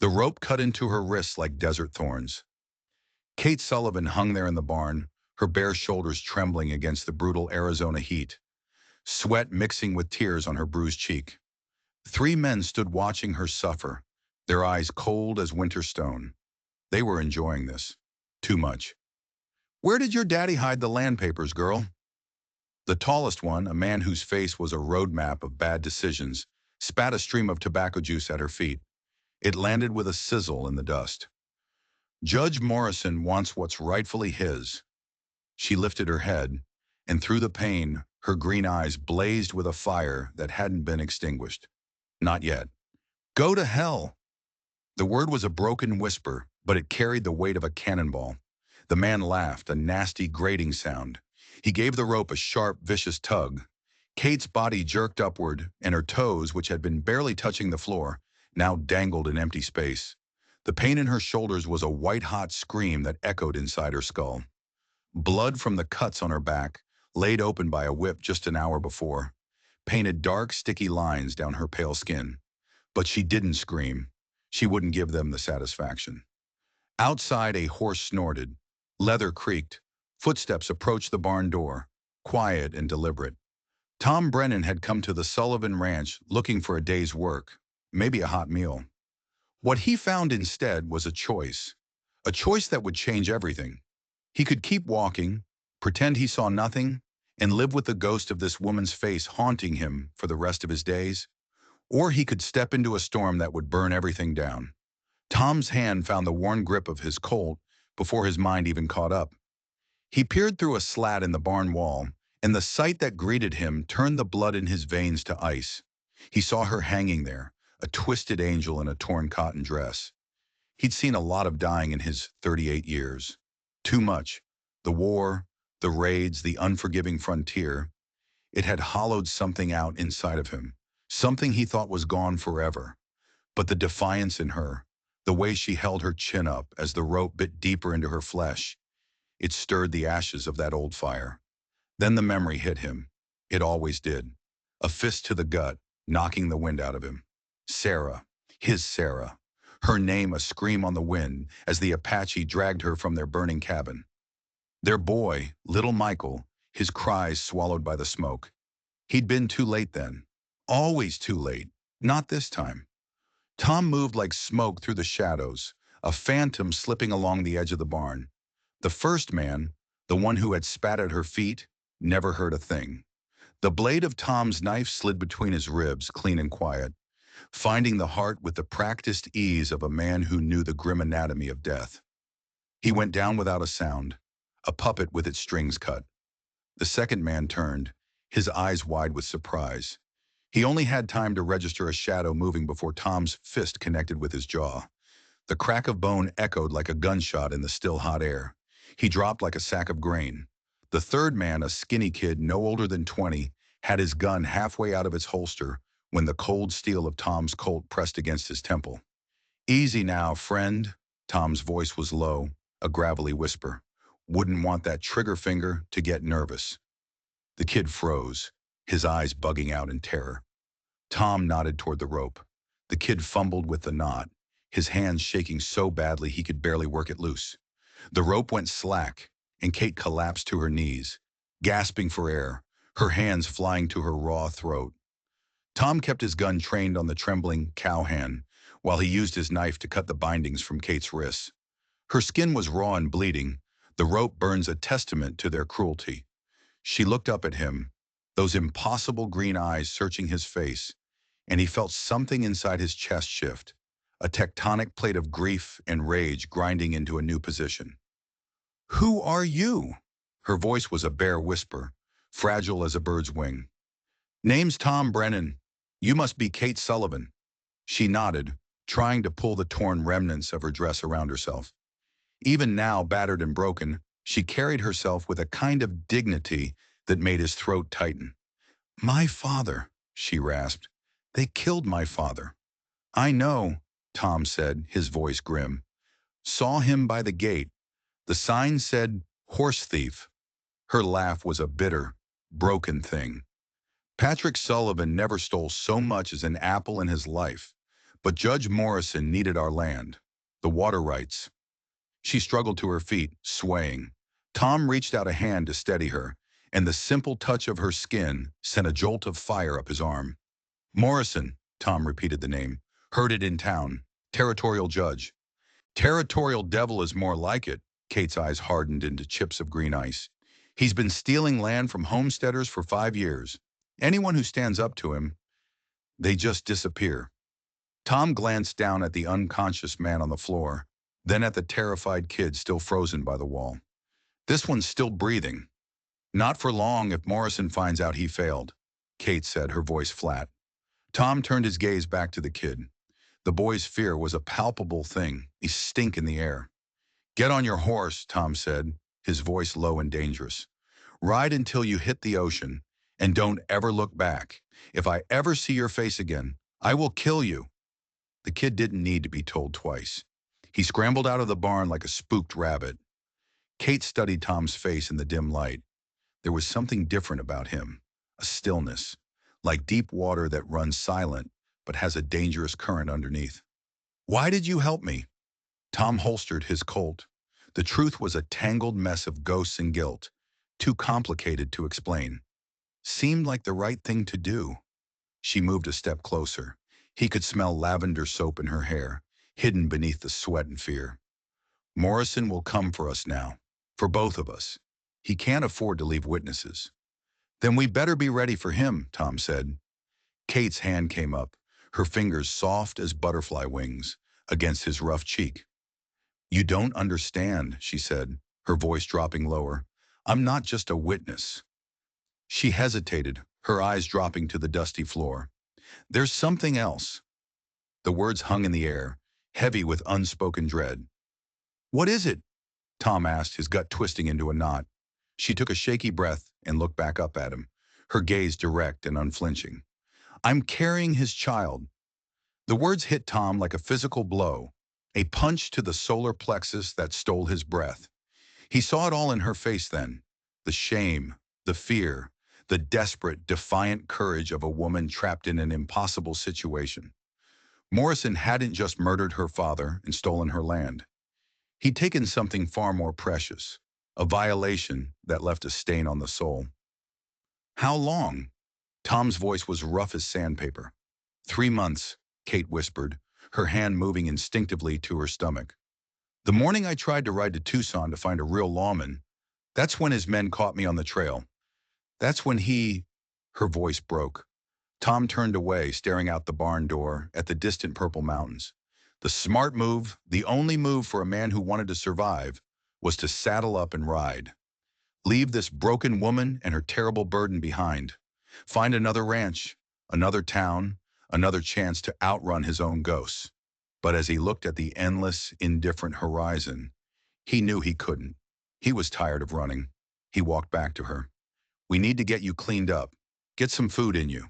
The rope cut into her wrists like desert thorns. Kate Sullivan hung there in the barn, her bare shoulders trembling against the brutal Arizona heat, sweat mixing with tears on her bruised cheek. Three men stood watching her suffer, their eyes cold as winter stone. They were enjoying this. Too much. "Where did your daddy hide the land papers, girl?" The tallest one, a man whose face was a roadmap of bad decisions, spat a stream of tobacco juice at her feet. It landed with a sizzle in the dust. "Judge Morrison wants what's rightfully his." She lifted her head, and through the pain, her green eyes blazed with a fire that hadn't been extinguished. Not yet. "Go to hell." The word was a broken whisper, but it carried the weight of a cannonball. The man laughed, a nasty, grating sound. He gave the rope a sharp, vicious tug. Kate's body jerked upward, and her toes, which had been barely touching the floor, now dangled in empty space. The pain in her shoulders was a white-hot scream that echoed inside her skull. Blood from the cuts on her back, laid open by a whip just an hour before, painted dark, sticky lines down her pale skin. But she didn't scream. She wouldn't give them the satisfaction. Outside, a horse snorted. Leather creaked. Footsteps approached the barn door, quiet and deliberate. Tom Brennan had come to the Sullivan Ranch looking for a day's work, maybe a hot meal. What he found instead was a choice that would change everything. He could keep walking, pretend he saw nothing, and live with the ghost of this woman's face haunting him for the rest of his days. Or he could step into a storm that would burn everything down. Tom's hand found the worn grip of his Colt before his mind even caught up. He peered through a slat in the barn wall, and the sight that greeted him turned the blood in his veins to ice. He saw her hanging there, a twisted angel in a torn cotton dress. He'd seen a lot of dying in his 38 years. Too much. The war, the raids, the unforgiving frontier. It had hollowed something out inside of him, something he thought was gone forever. But the defiance in her, the way she held her chin up as the rope bit deeper into her flesh, it stirred the ashes of that old fire. Then the memory hit him. It always did. A fist to the gut, knocking the wind out of him. Sarah, his Sarah. Her name a scream on the wind as the Apache dragged her from their burning cabin. Their boy, little Michael, his cries swallowed by the smoke. He'd been too late then. Always too late. Not this time. Tom moved like smoke through the shadows, a phantom slipping along the edge of the barn. The first man, the one who had spat at her feet, never heard a thing. The blade of Tom's knife slid between his ribs, clean and quiet, finding the heart with the practiced ease of a man who knew the grim anatomy of death. He went down without a sound, a puppet with its strings cut. The second man turned, his eyes wide with surprise. He only had time to register a shadow moving before Tom's fist connected with his jaw. The crack of bone echoed like a gunshot in the still hot air. He dropped like a sack of grain. The third man, a skinny kid no older than 20, had his gun halfway out of its holster when the cold steel of Tom's Colt pressed against his temple. "Easy now, friend." Tom's voice was low, a gravelly whisper. "Wouldn't want that trigger finger to get nervous." The kid froze, his eyes bugging out in terror. Tom nodded toward the rope. The kid fumbled with the knot, his hands shaking so badly he could barely work it loose. The rope went slack, and Kate collapsed to her knees, gasping for air, her hands flying to her raw throat. Tom kept his gun trained on the trembling cowhand while he used his knife to cut the bindings from Kate's wrists. Her skin was raw and bleeding, the rope burns a testament to their cruelty. She looked up at him, those impossible green eyes searching his face, and he felt something inside his chest shift, a tectonic plate of grief and rage grinding into a new position. "Who are you?" Her voice was a bare whisper, fragile as a bird's wing. "Name's Tom Brennan. You must be Kate Sullivan." She nodded, trying to pull the torn remnants of her dress around herself. Even now, battered and broken, she carried herself with a kind of dignity that made his throat tighten. "My father," she rasped. "They killed my father." "I know," Tom said, his voice grim. "Saw him by the gate. The sign said, 'Horse thief.'" Her laugh was a bitter, broken thing. "Patrick Sullivan never stole so much as an apple in his life. But Judge Morrison needed our land, the water rights. She struggled to her feet, swaying. Tom reached out a hand to steady her, and the simple touch of her skin sent a jolt of fire up his arm. Morrison, Tom repeated the name. Heard it in town. Territorial judge. Territorial devil is more like it. Kate's eyes hardened into chips of green ice. He's been stealing land from homesteaders for 5 years. Anyone who stands up to him, they just disappear. Tom glanced down at the unconscious man on the floor, then at the terrified kid still frozen by the wall. This one's still breathing. Not for long if Morrison finds out he failed, Kate said, her voice flat. Tom turned his gaze back to the kid. The boy's fear was a palpable thing, a stink in the air. Get on your horse, Tom said, his voice low and dangerous. Ride until you hit the ocean, and don't ever look back. If I ever see your face again, I will kill you. The kid didn't need to be told twice. He scrambled out of the barn like a spooked rabbit. Kate studied Tom's face in the dim light. There was something different about him, a stillness, like deep water that runs silent but has a dangerous current underneath. Why did you help me? Tom holstered his Colt. The truth was a tangled mess of ghosts and guilt, too complicated to explain. Seemed like the right thing to do. She moved a step closer. He could smell lavender soap in her hair, hidden beneath the sweat and fear. Morrison will come for us now, for both of us. He can't afford to leave witnesses. Then we better be ready for him, Tom said. Kate's hand came up, her fingers soft as butterfly wings, against his rough cheek. You don't understand, she said, her voice dropping lower. I'm not just a witness. She hesitated, her eyes dropping to the dusty floor. There's something else. The words hung in the air, heavy with unspoken dread. What is it? Tom asked, his gut twisting into a knot. She took a shaky breath and looked back up at him, her gaze direct and unflinching. I'm carrying his child. The words hit Tom like a physical blow, a punch to the solar plexus that stole his breath. He saw it all in her face then, the shame, the fear, the desperate, defiant courage of a woman trapped in an impossible situation. Morrison hadn't just murdered her father and stolen her land. He'd taken something far more precious, a violation that left a stain on the soul. How long? Tom's voice was rough as sandpaper. 3 months, Kate whispered, her hand moving instinctively to her stomach. The morning I tried to ride to Tucson to find a real lawman, that's when his men caught me on the trail. That's when her voice broke. Tom turned away, staring out the barn door at the distant purple mountains. The smart move, the only move for a man who wanted to survive, was to saddle up and ride. Leave this broken woman and her terrible burden behind. Find another ranch, another town, another chance to outrun his own ghosts. But as he looked at the endless, indifferent horizon, he knew he couldn't. He was tired of running. He walked back to her. We need to get you cleaned up. Get some food in you.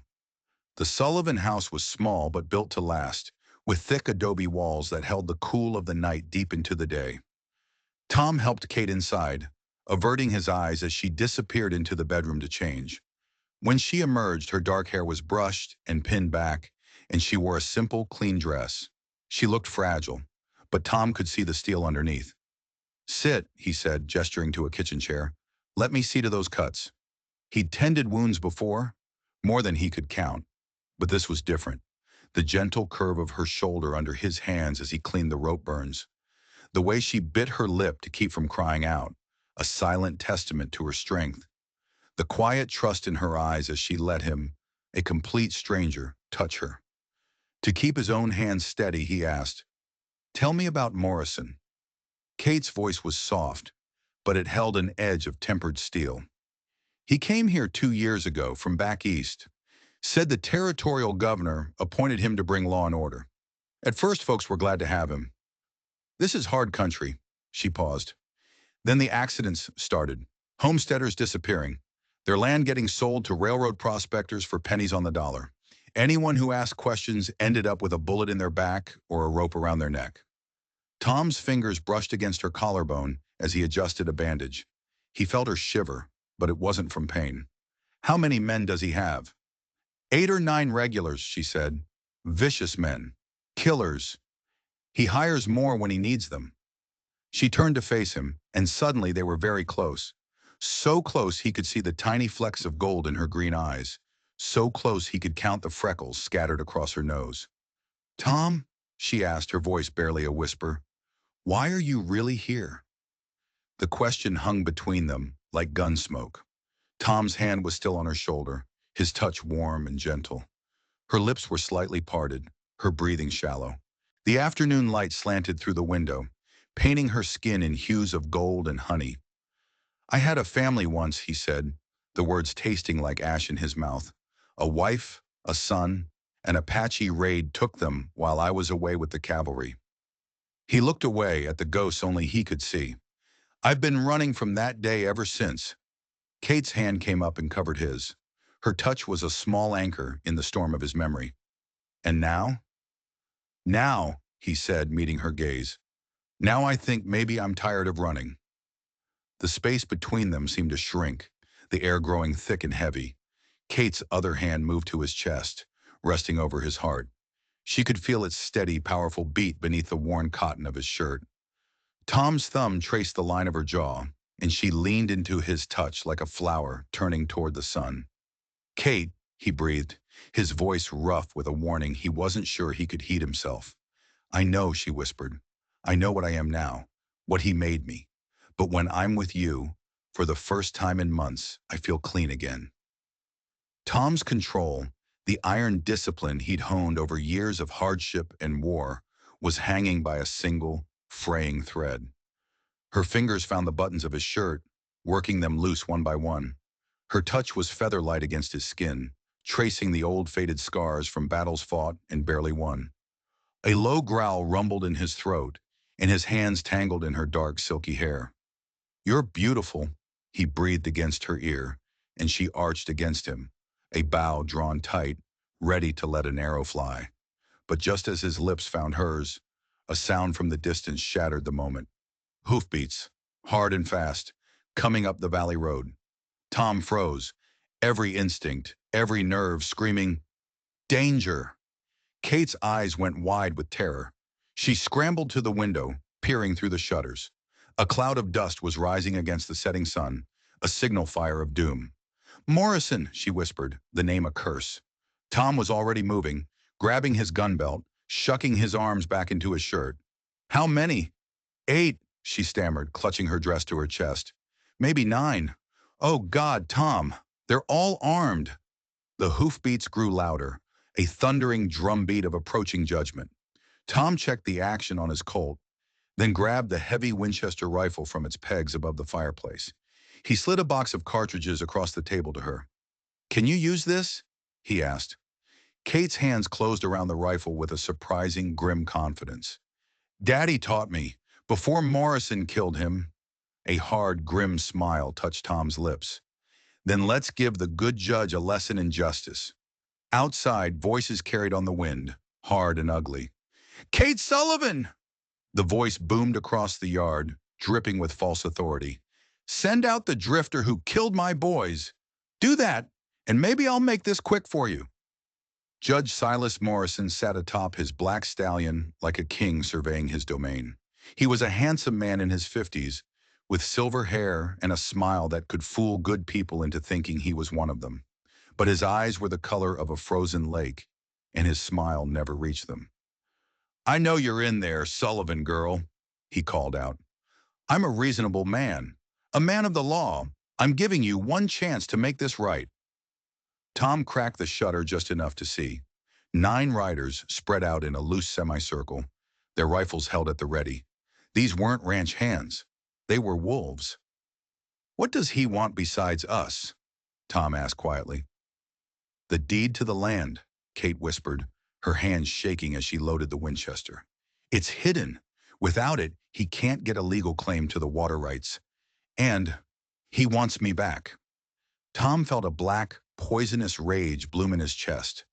The Sullivan house was small but built to last, with thick adobe walls that held the cool of the night deep into the day. Tom helped Kate inside, averting his eyes as she disappeared into the bedroom to change. When she emerged, her dark hair was brushed and pinned back, and she wore a simple, clean dress. She looked fragile, but Tom could see the steel underneath. Sit, he said, gesturing to a kitchen chair. Let me see to those cuts. He'd tended wounds before, more than he could count, but this was different. The gentle curve of her shoulder under his hands as he cleaned the rope burns. The way she bit her lip to keep from crying out, a silent testament to her strength. The quiet trust in her eyes as she let him, a complete stranger, touch her. To keep his own hands steady, he asked, Tell me about Morrison. Kate's voice was soft, but it held an edge of tempered steel. He came here 2 years ago from back east. Said the territorial governor appointed him to bring law and order. At first, folks were glad to have him. This is hard country, she paused. Then the accidents started. Homesteaders disappearing. Their land getting sold to railroad prospectors for pennies on the dollar. Anyone who asked questions ended up with a bullet in their back or a rope around their neck. Tom's fingers brushed against her collarbone as he adjusted a bandage. He felt her shiver, but it wasn't from pain. How many men does he have? 8 or 9 regulars, she said. Vicious men. Killers. He hires more when he needs them. She turned to face him, and suddenly they were very close. So close he could see the tiny flecks of gold in her green eyes. So close he could count the freckles scattered across her nose. "Tom?" she asked, her voice barely a whisper. "Why are you really here?" The question hung between them like gun smoke. Tom's hand was still on her shoulder, his touch warm and gentle. Her lips were slightly parted, her breathing shallow. The afternoon light slanted through the window, painting her skin in hues of gold and honey. "I had a family once," he said, the words tasting like ash in his mouth. "A wife, a son, an Apache raid took them while I was away with the cavalry." He looked away at the ghosts only he could see. "I've been running from that day ever since." Kate's hand came up and covered his. Her touch was a small anchor in the storm of his memory. "And now?" "Now," he said, meeting her gaze. "Now I think maybe I'm tired of running." The space between them seemed to shrink, the air growing thick and heavy. Kate's other hand moved to his chest, resting over his heart. She could feel its steady, powerful beat beneath the worn cotton of his shirt. Tom's thumb traced the line of her jaw, and she leaned into his touch like a flower turning toward the sun. "Kate," he breathed, his voice rough with a warning he wasn't sure he could heed himself. "I know," she whispered. "I know what I am now, what he made me. But when I'm with you, for the first time in months, I feel clean again." Tom's control, the iron discipline he'd honed over years of hardship and war, was hanging by a single, fraying thread. Her fingers found the buttons of his shirt, working them loose one by one. Her touch was feather-light against his skin, tracing the old faded scars from battles fought and barely won. A low growl rumbled in his throat, and his hands tangled in her dark, silky hair. "You're beautiful," he breathed against her ear, and she arched against him, a bow drawn tight, ready to let an arrow fly. But just as his lips found hers, a sound from the distance shattered the moment. Hoofbeats, hard and fast, coming up the valley road. Tom froze, every instinct, every nerve screaming, "Danger!" Kate's eyes went wide with terror. She scrambled to the window, peering through the shutters. A cloud of dust was rising against the setting sun, a signal fire of doom. "Morrison," she whispered, the name a curse. Tom was already moving, grabbing his gun belt, shucking his arms back into his shirt. "How many?" "8," she stammered, clutching her dress to her chest. "Maybe 9. Oh God, Tom, they're all armed." The hoofbeats grew louder, a thundering drumbeat of approaching judgment. Tom checked the action on his Colt, then grabbed the heavy Winchester rifle from its pegs above the fireplace. He slid a box of cartridges across the table to her. "Can you use this?" he asked. Kate's hands closed around the rifle with a surprising, grim confidence. "Daddy taught me, before Morrison killed him." A hard, grim smile touched Tom's lips. "Then let's give the good judge a lesson in justice." Outside, voices carried on the wind, hard and ugly. "Kate Sullivan!" The voice boomed across the yard, dripping with false authority. "Send out the drifter who killed my boys. Do that, and maybe I'll make this quick for you." Judge Silas Morrison sat atop his black stallion like a king surveying his domain. He was a handsome man in his 50s, with silver hair and a smile that could fool good people into thinking he was one of them. But his eyes were the color of a frozen lake, and his smile never reached them. "I know you're in there, Sullivan girl," he called out. "I'm a reasonable man, a man of the law. I'm giving you one chance to make this right." Tom cracked the shutter just enough to see. 9 riders spread out in a loose semicircle, their rifles held at the ready. These weren't ranch hands. They were wolves. "What does he want besides us?" Tom asked quietly. "The deed to the land," Kate whispered, her hands shaking as she loaded the Winchester. "It's hidden. Without it, he can't get a legal claim to the water rights. And he wants me back." Tom felt a black, poisonous rage bloom in his chest.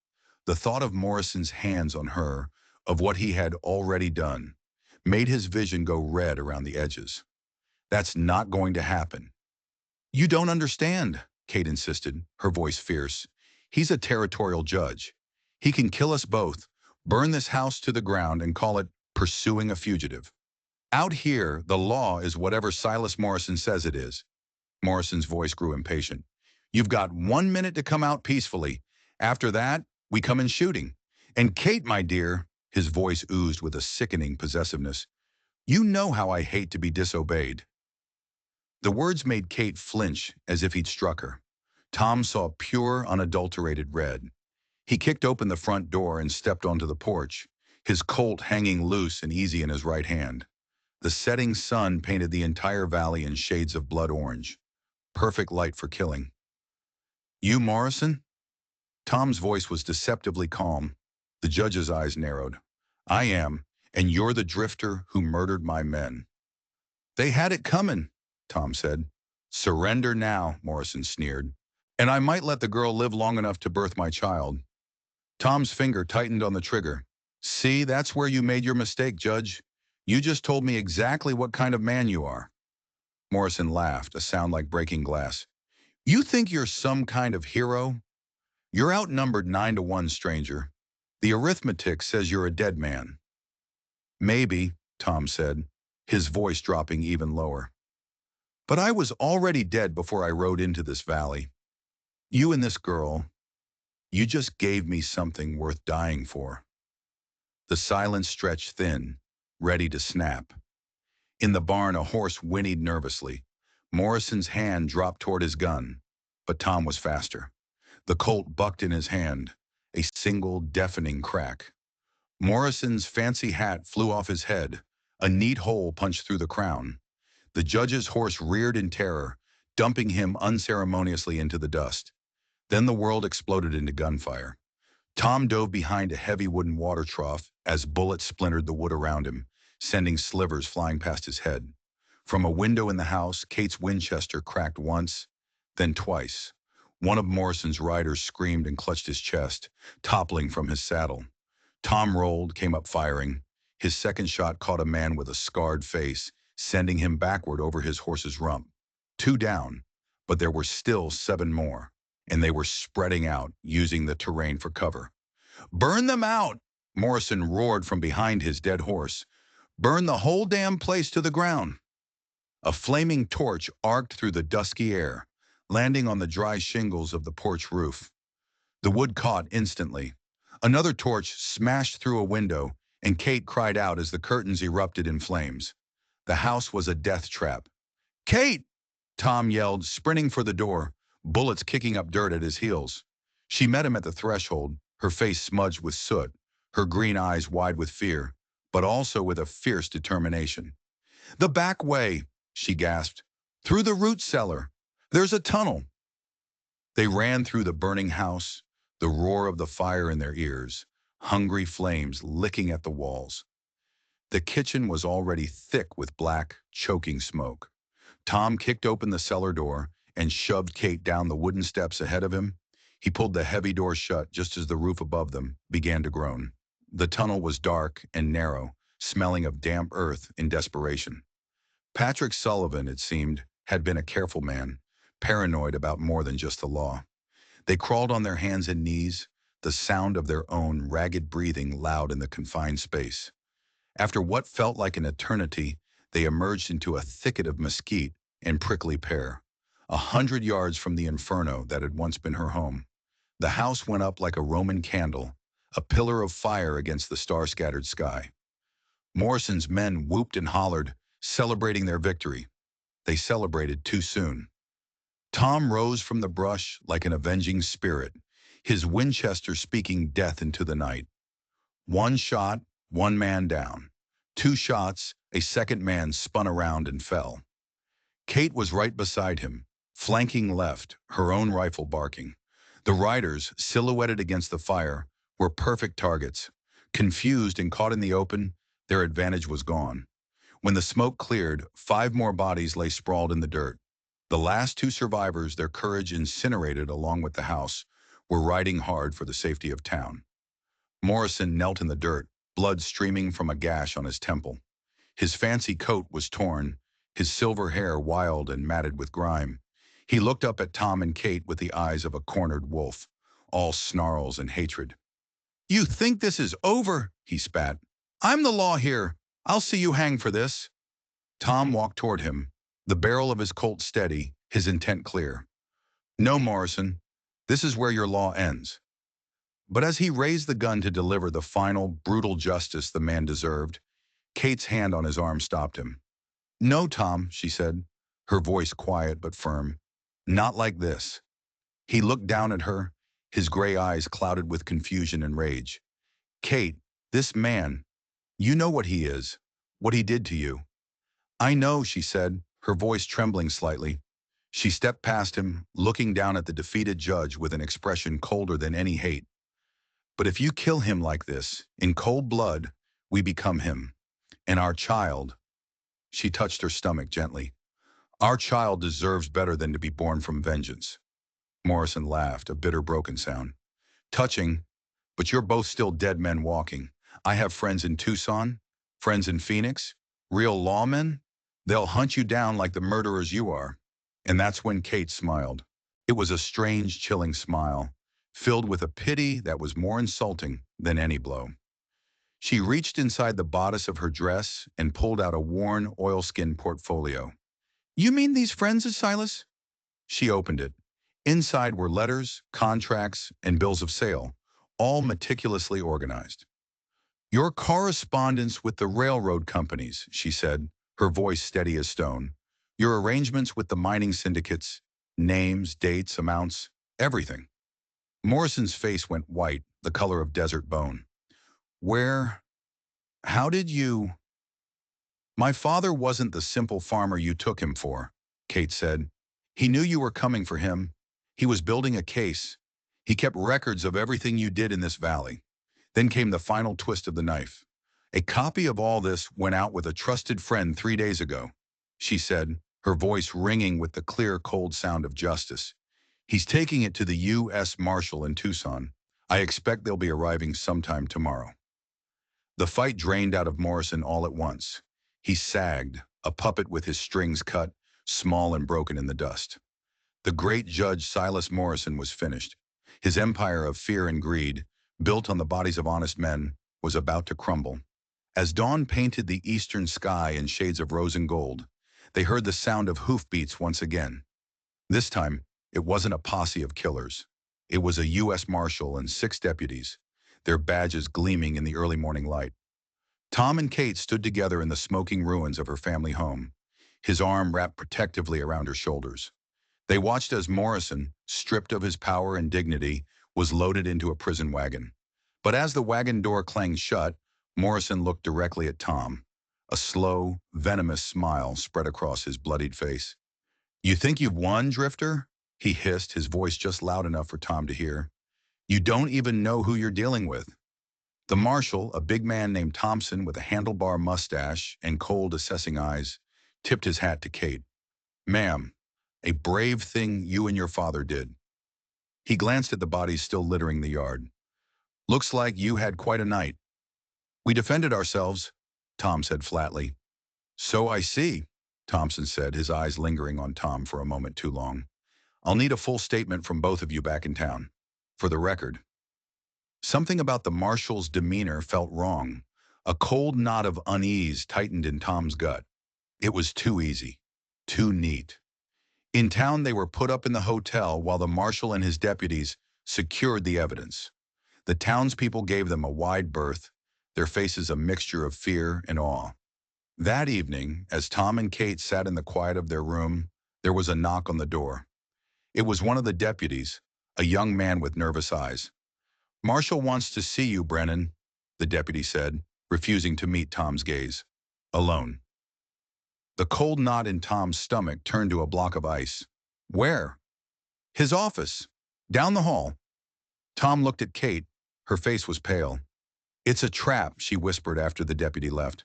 The thought of Morrison's hands on her, of what he had already done, made his vision go red around the edges. "That's not going to happen." "You don't understand," Kate insisted, her voice fierce. "He's a territorial judge. He can kill us both, Burn this house to the ground and call it pursuing a fugitive. Out here, the law is whatever Silas Morrison says it is. Morrison's voice grew impatient. You've got 1 minute to come out peacefully. After that, we come in shooting. And Kate, my dear, his voice oozed with a sickening possessiveness, you know how I hate to be disobeyed. The words made Kate flinch as if he'd struck her. Tom saw pure, unadulterated red. He kicked open the front door and stepped onto the porch, his Colt hanging loose and easy in his right hand. The setting sun painted the entire valley in shades of blood orange. Perfect light for killing. You, Morrison? Tom's voice was deceptively calm. The judge's eyes narrowed. I am, and you're the drifter who murdered my men. They had it coming, Tom said. Surrender now, Morrison sneered. And I might let the girl live long enough to birth my child. Tom's finger tightened on the trigger. See, that's where you made your mistake, Judge. You just told me exactly what kind of man you are. Morrison laughed, a sound like breaking glass. You think you're some kind of hero? You're outnumbered 9-1, stranger. The arithmetic says you're a dead man. Maybe, Tom said, his voice dropping even lower. But I was already dead before I rode into this valley. You and this girl, you just gave me something worth dying for. The silence stretched thin, ready to snap. In the barn, a horse whinnied nervously. Morrison's hand dropped toward his gun, but Tom was faster. The Colt bucked in his hand, a single deafening crack. Morrison's fancy hat flew off his head, a neat hole punched through the crown. The judge's horse reared in terror, dumping him unceremoniously into the dust. Then the world exploded into gunfire. Tom dove behind a heavy wooden water trough as bullets splintered the wood around him, sending slivers flying past his head. From a window in the house, Kate's Winchester cracked once, then twice. One of Morrison's riders screamed and clutched his chest, toppling from his saddle. Tom rolled, came up firing. His second shot caught a man with a scarred face, sending him backward over his horse's rump. 2 down, but there were still 7 more, and they were spreading out, using the terrain for cover. Burn them out! Morrison roared from behind his dead horse. Burn the whole damn place to the ground. A flaming torch arced through the dusky air, landing on the dry shingles of the porch roof. The wood caught instantly. Another torch smashed through a window, and Kate cried out as the curtains erupted in flames. The house was a death trap. Kate! Tom yelled, sprinting for the door, bullets kicking up dirt at his heels. She met him at the threshold, her face smudged with soot, her green eyes wide with fear, but also with a fierce determination. The back way, she gasped. Through the root cellar. There's a tunnel. They ran through the burning house, the roar of the fire in their ears, hungry flames licking at the walls. The kitchen was already thick with black, choking smoke. Tom kicked open the cellar door and shoved Kate down the wooden steps ahead of him. He pulled the heavy door shut just as the roof above them began to groan. The tunnel was dark and narrow, smelling of damp earth in desperation. Patrick Sullivan, it seemed, had been a careful man, paranoid about more than just the law. They crawled on their hands and knees, the sound of their own ragged breathing loud in the confined space. After what felt like an eternity, they emerged into a thicket of mesquite and prickly pear, 100 yards from the inferno that had once been her home. The house went up like a Roman candle, a pillar of fire against the star-scattered sky. Morrison's men whooped and hollered, celebrating their victory. They celebrated too soon. Tom rose from the brush like an avenging spirit, his Winchester speaking death into the night. 1 shot, 1 man down. 2 shots, a second man spun around and fell. Kate was right beside him, flanking left, her own rifle barking. The riders, silhouetted against the fire, were perfect targets. Confused and caught in the open, their advantage was gone. When the smoke cleared, 5 more bodies lay sprawled in the dirt. The last 2 survivors, their courage incinerated along with the house, were riding hard for the safety of town. Morrison knelt in the dirt, blood streaming from a gash on his temple. His fancy coat was torn, his silver hair wild and matted with grime. He looked up at Tom and Kate with the eyes of a cornered wolf, all snarls and hatred. You think this is over? He spat. I'm the law here. I'll see you hang for this. Tom walked toward him, the barrel of his Colt steady, his intent clear. No, Morrison, this is where your law ends. But as he raised the gun to deliver the final, brutal justice the man deserved, Kate's hand on his arm stopped him. No, Tom, she said, her voice quiet but firm. Not like this. He looked down at her, his gray eyes clouded with confusion and rage. Kate, this man, you know what he is, what he did to you. I know, she said, her voice trembling slightly. She stepped past him, looking down at the defeated judge with an expression colder than any hate. But if you kill him like this, in cold blood, we become him. And our child, she touched her stomach gently, our child deserves better than to be born from vengeance. Morrison laughed, a bitter broken sound. Touching, but you're both still dead men walking. I have friends in Tucson, friends in Phoenix, real lawmen. They'll hunt you down like the murderers you are. And that's when Kate smiled. It was a strange, chilling smile, filled with a pity that was more insulting than any blow. She reached inside the bodice of her dress and pulled out a worn, oilskin portfolio. You mean these friends of Silas? She opened it. Inside were letters, contracts, and bills of sale, all meticulously organized. Your correspondence with the railroad companies, she said, her voice steady as stone. Your arrangements with the mining syndicates, names, dates, amounts, everything. Morrison's face went white, the color of desert bone. Where, how did you? My father wasn't the simple farmer you took him for, Kate said. He knew you were coming for him. He was building a case. He kept records of everything you did in this valley. Then came the final twist of the knife. A copy of all this went out with a trusted friend 3 days ago, she said, her voice ringing with the clear, cold sound of justice. He's taking it to the U.S. Marshal in Tucson. I expect they'll be arriving sometime tomorrow. The fight drained out of Morrison all at once. He sagged, a puppet with his strings cut, small and broken in the dust. The great Judge Silas Morrison was finished. His empire of fear and greed, built on the bodies of honest men, was about to crumble. As dawn painted the eastern sky in shades of rose and gold, they heard the sound of hoofbeats once again. This time, it wasn't a posse of killers. It was a U.S. Marshal and 6 deputies, their badges gleaming in the early morning light. Tom and Kate stood together in the smoking ruins of her family home, his arm wrapped protectively around her shoulders. They watched as Morrison, stripped of his power and dignity, was loaded into a prison wagon. But as the wagon door clanged shut, Morrison looked directly at Tom. A slow, venomous smile spread across his bloodied face. You think you've won, Drifter? He hissed, his voice just loud enough for Tom to hear. You don't even know who you're dealing with. The marshal, a big man named Thompson with a handlebar mustache and cold, assessing eyes, tipped his hat to Kate. Ma'am, a brave thing you and your father did. He glanced at the bodies still littering the yard. Looks like you had quite a night. We defended ourselves, Tom said flatly. So I see, Thompson said, his eyes lingering on Tom for a moment too long. I'll need a full statement from both of you back in town. For the record. Something about the marshal's demeanor felt wrong. A cold knot of unease tightened in Tom's gut. It was too easy. Too neat. In town, they were put up in the hotel while the marshal and his deputies secured the evidence. The townspeople gave them a wide berth, their faces a mixture of fear and awe. That evening, as Tom and Kate sat in the quiet of their room, there was a knock on the door. It was one of the deputies, a young man with nervous eyes. Marshal wants to see you, Brennan, the deputy said, refusing to meet Tom's gaze. Alone. The cold knot in Tom's stomach turned to a block of ice. Where? His office. Down the hall. Tom looked at Kate. Her face was pale. It's a trap, she whispered after the deputy left.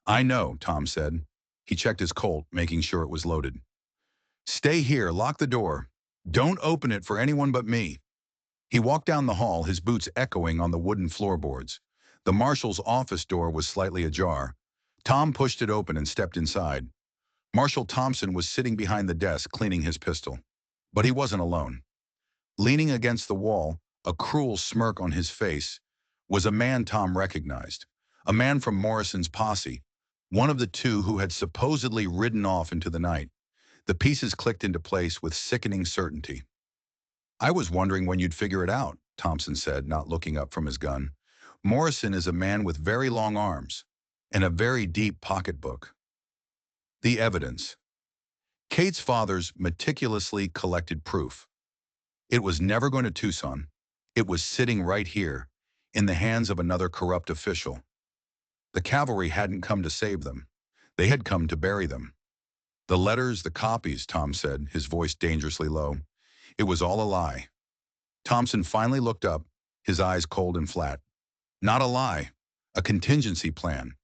I know, Tom said. He checked his Colt, making sure it was loaded. Stay here, lock the door. Don't open it for anyone but me. He walked down the hall, his boots echoing on the wooden floorboards. The marshal's office door was slightly ajar. Tom pushed it open and stepped inside. Marshal Thompson was sitting behind the desk, cleaning his pistol. But he wasn't alone. Leaning against the wall, a cruel smirk on his face, was a man Tom recognized, a man from Morrison's posse, one of the two who had supposedly ridden off into the night. The pieces clicked into place with sickening certainty. "I was wondering when you'd figure it out," Thompson said, not looking up from his gun. "Morrison is a man with very long arms and a very deep pocketbook." The evidence. Kate's father's meticulously collected proof. It was never going to Tucson. It was sitting right here, in the hands of another corrupt official. The cavalry hadn't come to save them. They had come to bury them. "The letters, the copies," Tom said, his voice dangerously low. "It was all a lie." Thompson finally looked up, his eyes cold and flat. "Not a lie. A contingency plan.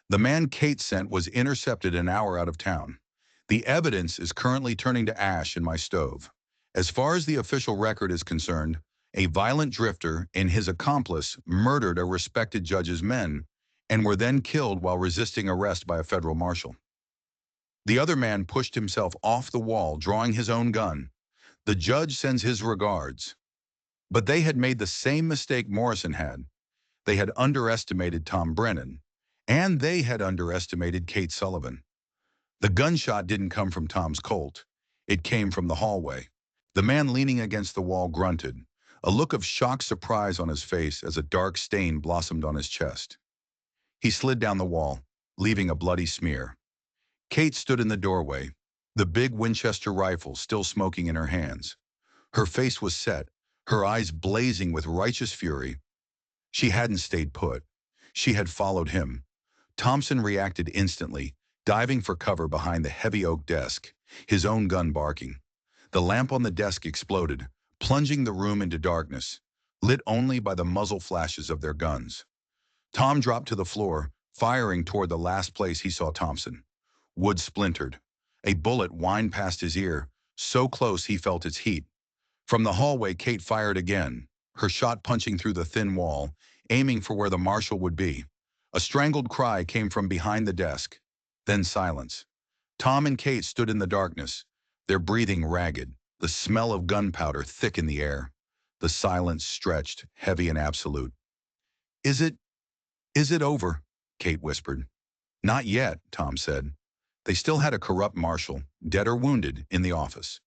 The man Kate sent was intercepted an hour out of town. The evidence is currently turning to ash in my stove. As far as the official record is concerned, a violent drifter and his accomplice murdered a respected judge's men and were then killed while resisting arrest by a federal marshal. The other man pushed himself off the wall, drawing his own gun. The judge sends his regards." But they had made the same mistake Morrison had. They had underestimated Tom Brennan, and they had underestimated Kate Sullivan. The gunshot didn't come from Tom's Colt. It came from the hallway. The man leaning against the wall grunted, a look of shocked surprise on his face as a dark stain blossomed on his chest. He slid down the wall, leaving a bloody smear. Kate stood in the doorway, the big Winchester rifle still smoking in her hands. Her face was set, her eyes blazing with righteous fury. She hadn't stayed put. She had followed him. Thompson reacted instantly, diving for cover behind the heavy oak desk, his own gun barking. The lamp on the desk exploded, plunging the room into darkness, lit only by the muzzle flashes of their guns. Tom dropped to the floor, firing toward the last place he saw Thompson. Wood splintered. A bullet whined past his ear, so close he felt its heat. From the hallway, Kate fired again, her shot punching through the thin wall, aiming for where the marshal would be. A strangled cry came from behind the desk. Then silence. Tom and Kate stood in the darkness, their breathing ragged, the smell of gunpowder thick in the air. The silence stretched, heavy and absolute. Is it over?" Kate whispered. "Not yet," Tom said. They still had a corrupt marshal, dead or wounded, in the office.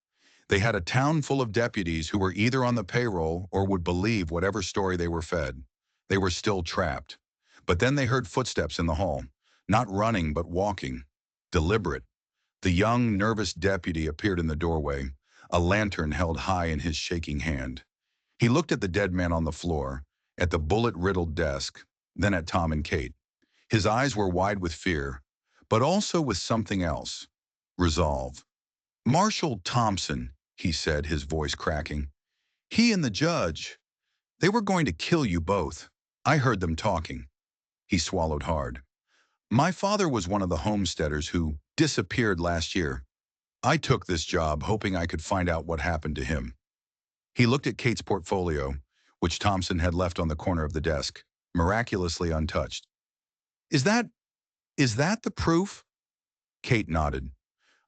They had a town full of deputies who were either on the payroll or would believe whatever story they were fed. They were still trapped. But then they heard footsteps in the hall, not running but walking, deliberate. The young, nervous deputy appeared in the doorway, a lantern held high in his shaking hand. He looked at the dead man on the floor, at the bullet-riddled desk, then at Tom and Kate. His eyes were wide with fear, but also with something else, resolve. "Marshal Thompson," he said, his voice cracking. "He and the judge, they were going to kill you both. I heard them talking." He swallowed hard. "My father was one of the homesteaders who disappeared last year. I took this job hoping I could find out what happened to him." He looked at Kate's portfolio, which Thompson had left on the corner of the desk, miraculously untouched. Is that the proof?" Kate nodded.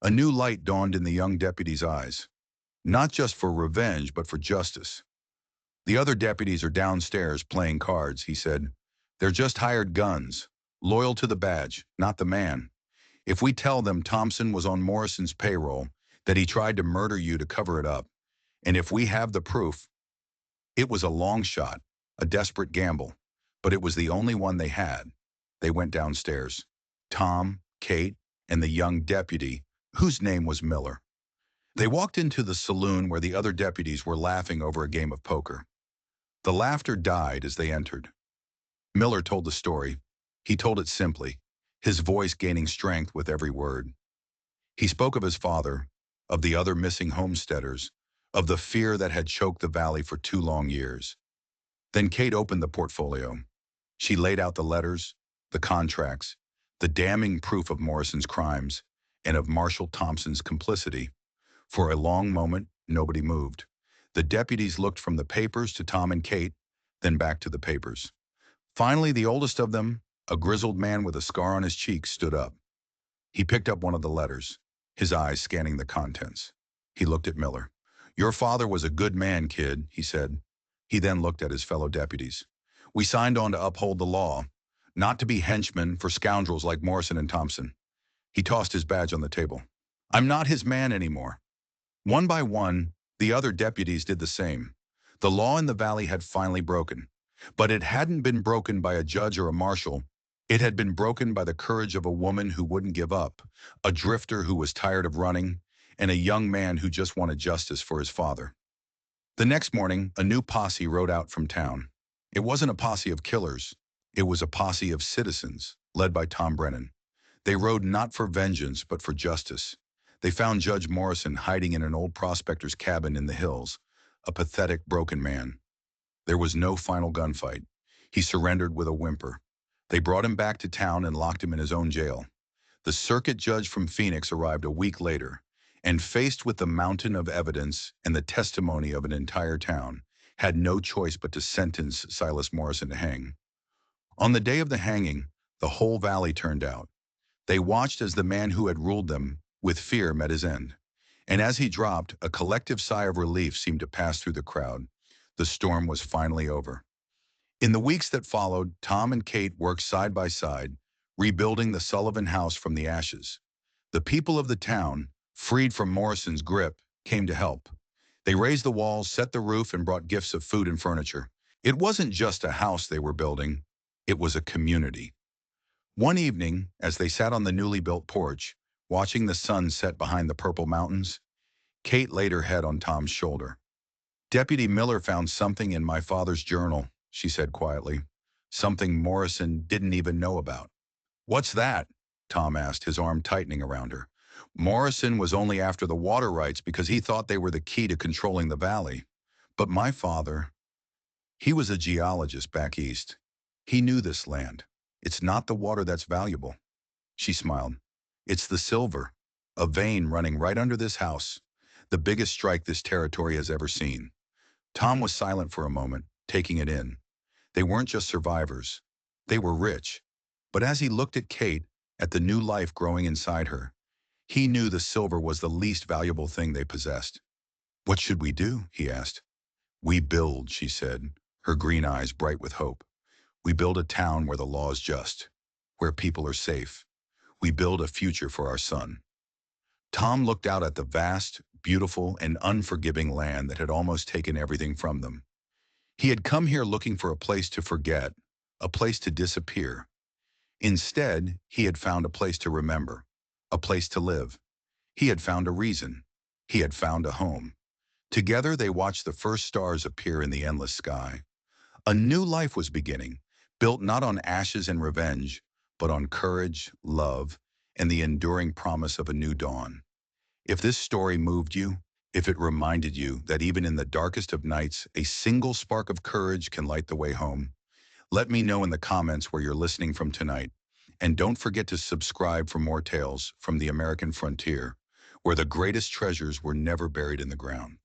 A new light dawned in the young deputy's eyes. "Not just for revenge, but for justice." "The other deputies are downstairs playing cards," he said. "They're just hired guns, loyal to the badge, not the man. If we tell them Thompson was on Morrison's payroll, that he tried to murder you to cover it up, and if we have the proof." It was a long shot, a desperate gamble, but it was the only one they had. They went downstairs. Tom, Kate, and the young deputy, whose name was Miller. They walked into the saloon where the other deputies were laughing over a game of poker. The laughter died as they entered. Miller told the story. He told it simply, his voice gaining strength with every word. He spoke of his father, of the other missing homesteaders, of the fear that had choked the valley for 2 long years. Then Kate opened the portfolio. She laid out the letters, the contracts, the damning proof of Morrison's crimes, and of Marshal Thompson's complicity. For a long moment, nobody moved. The deputies looked from the papers to Tom and Kate, then back to the papers. Finally, the oldest of them, a grizzled man with a scar on his cheek, stood up. He picked up one of the letters, his eyes scanning the contents. He looked at Miller. "Your father was a good man, kid," he said. He then looked at his fellow deputies. We signed on to uphold the law, not to be henchmen for scoundrels like Morrison and Thompson. He tossed his badge on the table. I'm not his man anymore. One by one, the other deputies did the same. The law in the valley had finally broken. But it hadn't been broken by a judge or a marshal. It had been broken by the courage of a woman who wouldn't give up, a drifter who was tired of running, and a young man who just wanted justice for his father. The next morning, a new posse rode out from town. It wasn't a posse of killers. It was a posse of citizens, led by Tom Brennan. They rode not for vengeance, but for justice. They found Judge Morrison hiding in an old prospector's cabin in the hills, a pathetic, broken man. There was no final gunfight. He surrendered with a whimper. They brought him back to town and locked him in his own jail. The circuit judge from Phoenix arrived a week later, and faced with the mountain of evidence and the testimony of an entire town, had no choice but to sentence Silas Morrison to hang. On the day of the hanging, the whole valley turned out. They watched as the man who had ruled them with fear met his end. And as he dropped, a collective sigh of relief seemed to pass through the crowd. The storm was finally over. In the weeks that followed, Tom and Kate worked side by side, rebuilding the Sullivan house from the ashes. The people of the town, freed from Morrison's grip, came to help. They raised the walls, set the roof, and brought gifts of food and furniture. It wasn't just a house they were building, it was a community. One evening, as they sat on the newly built porch, watching the sun set behind the purple mountains, Kate laid her head on Tom's shoulder. Deputy Miller found something in my father's journal, she said quietly. Something Morrison didn't even know about. What's that? Tom asked, his arm tightening around her. Morrison was only after the water rights because he thought they were the key to controlling the valley. But my father, he was a geologist back east. He knew this land. It's not the water that's valuable. She smiled. It's the silver, a vein running right under this house, the biggest strike this territory has ever seen. Tom was silent for a moment, taking it in. They weren't just survivors. They were rich. But as he looked at Kate, at the new life growing inside her, he knew the silver was the least valuable thing they possessed. What should we do? He asked. We build, she said, her green eyes bright with hope. We build a town where the law is just, where people are safe. We build a future for our son. Tom looked out at the vast, beautiful, and unforgiving land that had almost taken everything from them. He had come here looking for a place to forget, a place to disappear. Instead, he had found a place to remember, a place to live. He had found a reason. He had found a home. Together, they watched the first stars appear in the endless sky. A new life was beginning, built not on ashes and revenge, but on courage, love, and the enduring promise of a new dawn. If this story moved you, if it reminded you that even in the darkest of nights, a single spark of courage can light the way home, let me know in the comments where you're listening from tonight. And don't forget to subscribe for more tales from the American frontier, where the greatest treasures were never buried in the ground.